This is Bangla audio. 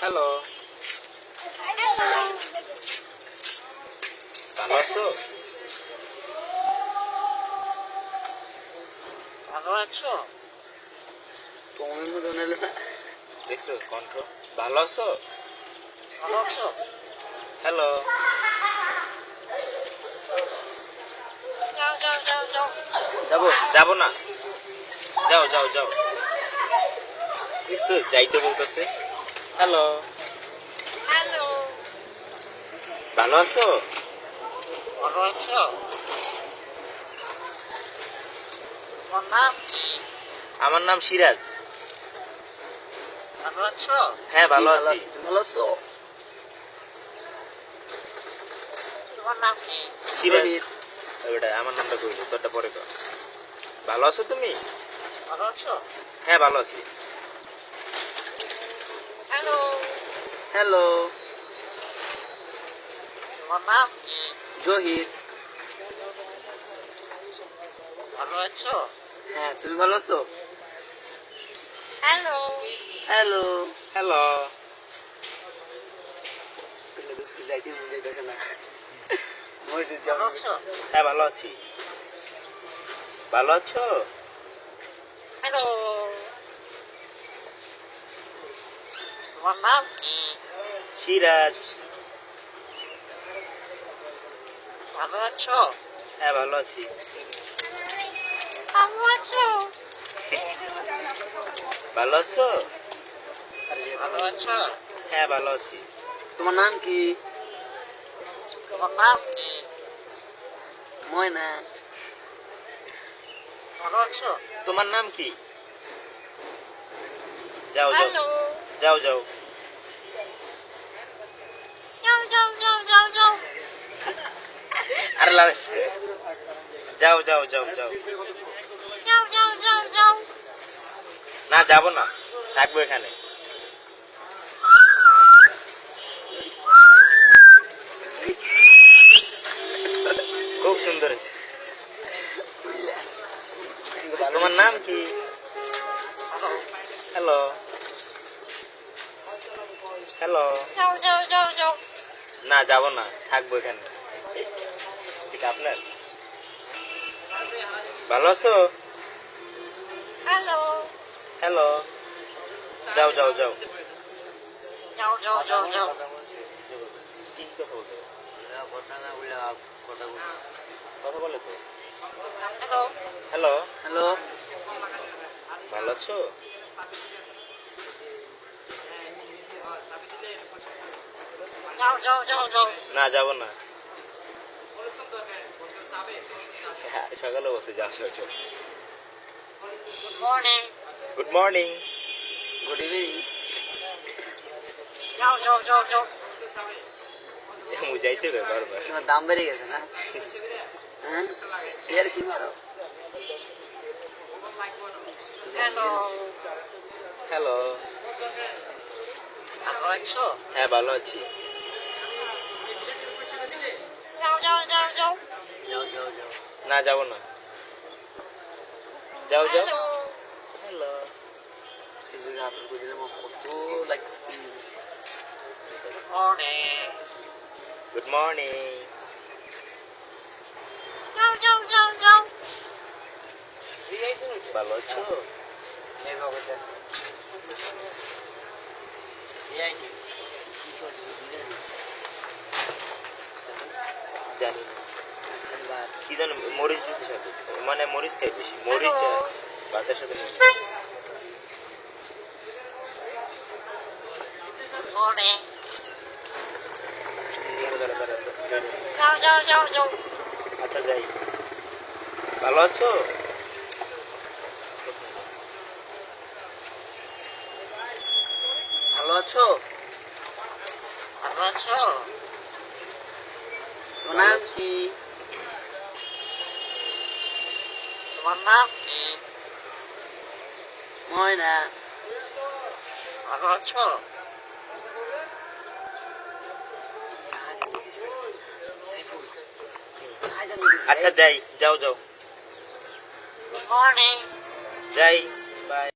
হ্যালো, ভালো আছো? ভালো আছো? তোমার মতো হলো না। দেখছো কণ্ঠ? ভালো আছো? ভালো আছো? হ্যালো, যাও যাও যাও যাও। যাবো? যাবো না। যাও যাও যাও। দেখছো যাইতে বলতেছে। হ্যালো, হ্যালো, ভালো আছো? ভালো আছো? তোমার নাম কি? আমার নাম সিরাজ। ভালো আছো? হ্যাঁ ভালো আছি। ভালো আছো? তোমার নাম কি? সিরাজ। ওটা আমার নামটা কইলো, তোরটা পরে কর। ভালো আছো তুমি? ভালো আছো? হ্যাঁ ভালো আছি। হ্যালো, হ্যালো, তোমার নাম কি? জহির। ভালো আছো? হ্যাঁ, তুমি ভালো আছো? Hello, hello. হ্যালো, যাইতে মন যাইতেছে না। মসজিদ ভালো যাবো। আছো? হ্যাঁ ভালো আছি। ভালো আছো? হ্যালো, তোমার নাম কি? সিরাজ। ভালো আছো? হ্যাঁ ভালো আছি। ভালো আছো? ভালো আছো? ভালো আছো? হ্যাঁ ভালো আছি। তোমার নাম কি? তোমার নাম কি? ময়না। ভালো আছো? তোমার নাম কি? যাও যাও হ্যালো, যাও যাও। যাও যাও যাও যাও যাও। আরে লাভ যাও যাও যাও যাও। যাও যাও যাও যাও। না যাবো না, থাকবো এখানে। খুব সুন্দর হয়েছে। তোমার নাম কি? Hello hello. যাও যাও যাও যাও। না যাবো না, থাকবো এখানে। ঠিক আপনার? ভালো আছো? Hello, hello. যাও যাও যাও। যাও যাও যাও যাও। কি কথা বলতে হবে? কথা বলে তো। Hello, hello, hello. ভালো আছো? যাও যাও যাও যাও। না যাবো না। হ্যাঁ, সকালে বসে যাও যাও যাও। Good morning. Good morning. Good evening. যাও যাও যাও যাও। যাইতে হবে বারবার। তোমার দাম বেড়ে গেছে না? হ্যাঁ, এর কি মারো? Hello, hello. ভালো আছো? হ্যাঁ ভালো আছি। যাও যাও যাও যাও। যাও যাও যাও। না যাবো না। যাও যাও। Hello, hello. ফেসবুকে আপলোড করে দিলাম কত লাইক। মর্নিং। Good morning. যাও যাও যাও যাও। ভালো আছো? জানি না। কি জানো মরিচ দিতে সাথে, মানে মরিচ খাই বেশি, মরিচ আর ভাতের সাথে মরিচ। মর্নিং। দাঁড়া, দাঁড়া, দাঁড়া, দাঁড়া। যাও যাও যাও যাও। আচ্ছা যাই। ভালো আছো? ভালো আছো? ভালো আছো? তোমার নাম কি? তোমার নাম কি? ময়না। ভালো আছো? আচ্ছা যাই, যাও যাও। Good morning. যাই, বাই।